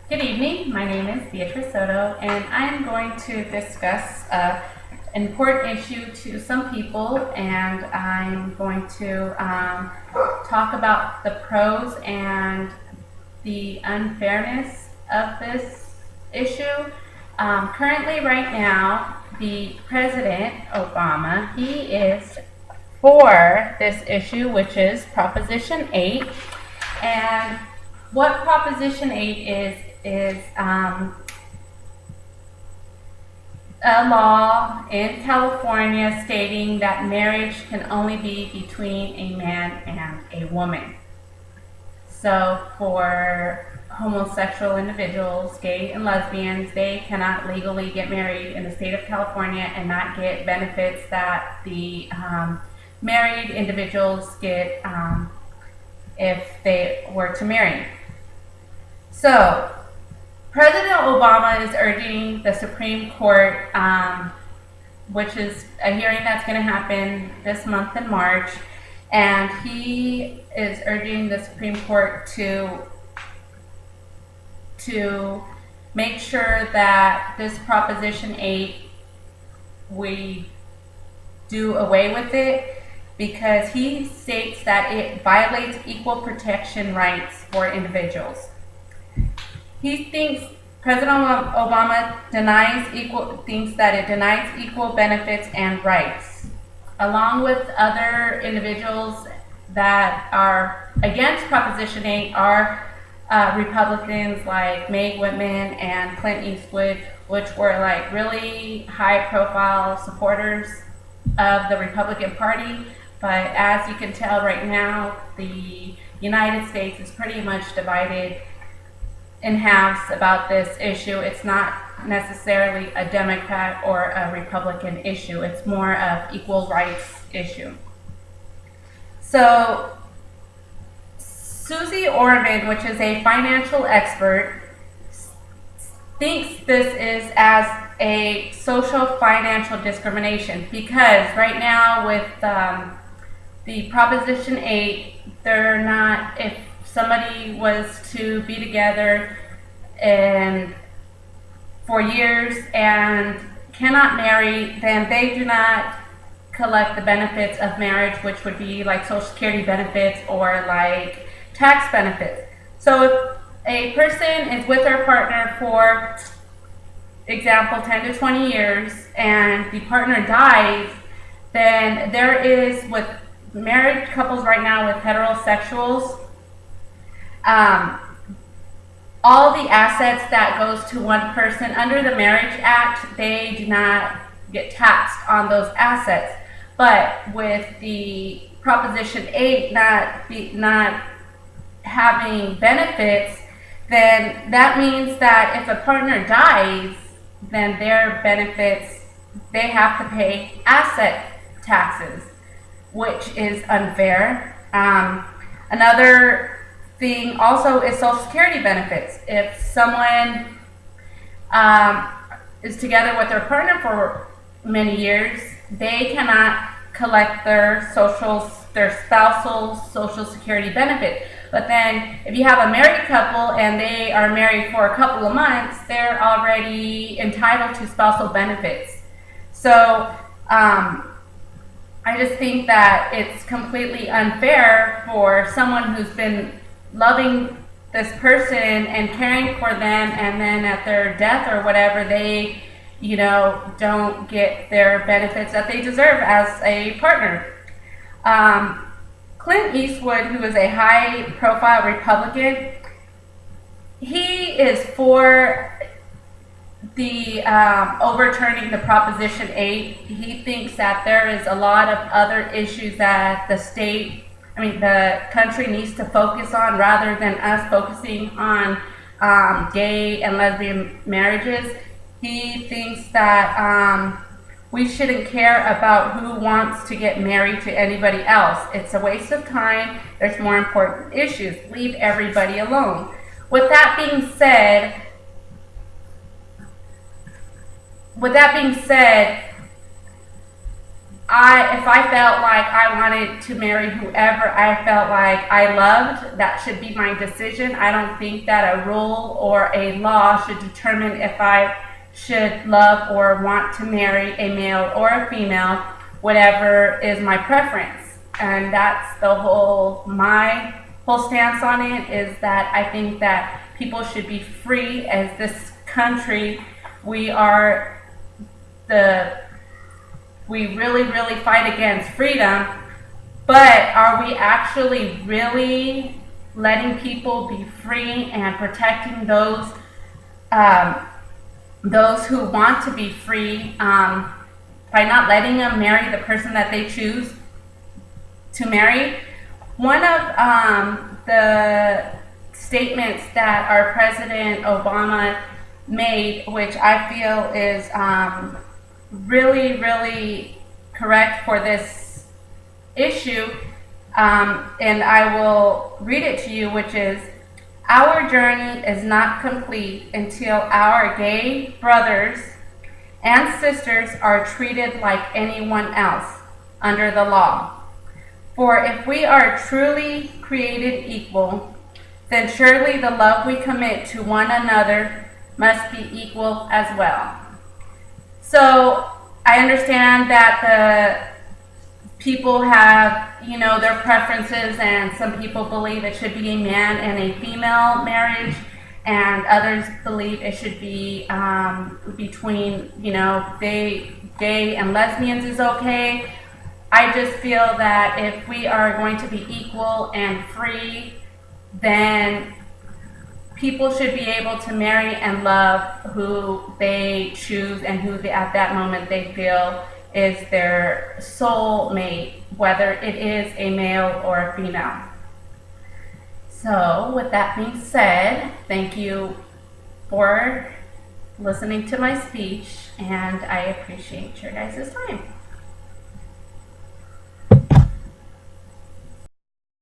Good evening. My name is Beatrice Soto, and I'm going to discuss an important issue to some people, and I'm going to talk about the pros and the unfairness of this issue. Currently, right now, the President Obama, he is for this issue, which is Proposition 8, and what Proposition 8 is a law in California stating that marriage can only be between a man and a woman. So for homosexual individuals, gay and lesbians, they cannot legally get married in the state of California and not get benefits that the married individuals get if they were to marry. So, President Obama is urging the Supreme Court, which is a hearing that's going to happen this month in March, and he is urging the Supreme Court to make sure that this Proposition 8, we do away with it, because he states that it violates equal protection rights for individuals. He thinks President Obama thinks that it denies equal benefits and rights, along with other individuals that are against Proposition 8 are Republicans like Meg Whitman and Clint Eastwood, which were like really high-profile supporters of the Republican Party. But as you can tell right now, the United States is pretty much divided in halves about this issue. It's not necessarily a Democrat or a Republican issue. It's more of equal rights issue. So Susie Orman, which is a financial expert, thinks this is as a social financial discrimination, because right now with the Proposition 8, they're not, if somebody was to be together and for years and cannot marry, then they do not collect the benefits of marriage, which would be like Social Security benefits or like tax benefits. So if a person is with their partner for example 10 to 20 years and the partner dies, then there is, with married couples right now with heterosexuals, all the assets that goes to one person under the Marriage Act, they do not get taxed on those assets. But with the Proposition 8 not having benefits, then that means that if a partner dies, then their benefits, they have to pay asset taxes, which is unfair. Another thing also is Social Security benefits. If someone is together with their partner for many years, they cannot collect their spousal Social Security benefit. But then if you have a married couple and they are married for a couple of months, they're already entitled to spousal benefits. So I just think that it's completely unfair for someone who's been loving this person and caring for them, and then at their death or whatever, they, don't get their benefits that they deserve as a partner. Clint Eastwood, who is a high-profile Republican, he is for the overturning the Proposition 8. He thinks that there is a lot of other issues that the country needs to focus on, rather than us focusing on gay and lesbian marriages. He thinks that we shouldn't care about who wants to get married to anybody else. It's a waste of time. There's more important issues. Leave everybody alone. With that being said, if I felt like I wanted to marry whoever I felt like I loved, that should be my decision. I don't think that a rule or a law should determine if I should love or want to marry a male or a female, whatever is my preference. And that's my whole stance on it, is that I think that people should be free. As this country, we really, really fight against freedom, but are we actually really letting people be free and protecting those who want to be free, by not letting them marry the person that they choose to marry? One of the statements that our President Obama made, which I feel is really, really correct for this issue, and I will read it to you, which is, "Our journey is not complete until our gay brothers and sisters are treated like anyone else under the law. For if we are truly created equal, then surely the love we commit to one another must be equal as well." So I understand that the people have, their preferences, and some people believe it should be a man and a female marriage, and others believe it should be between, gay and lesbians is okay. I just feel that if we are going to be equal and free, then people should be able to marry and love who they choose and who at that moment they feel is their soul mate, whether it is a male or a female. So with that being said, thank you for listening to my speech, and I appreciate your guys' time.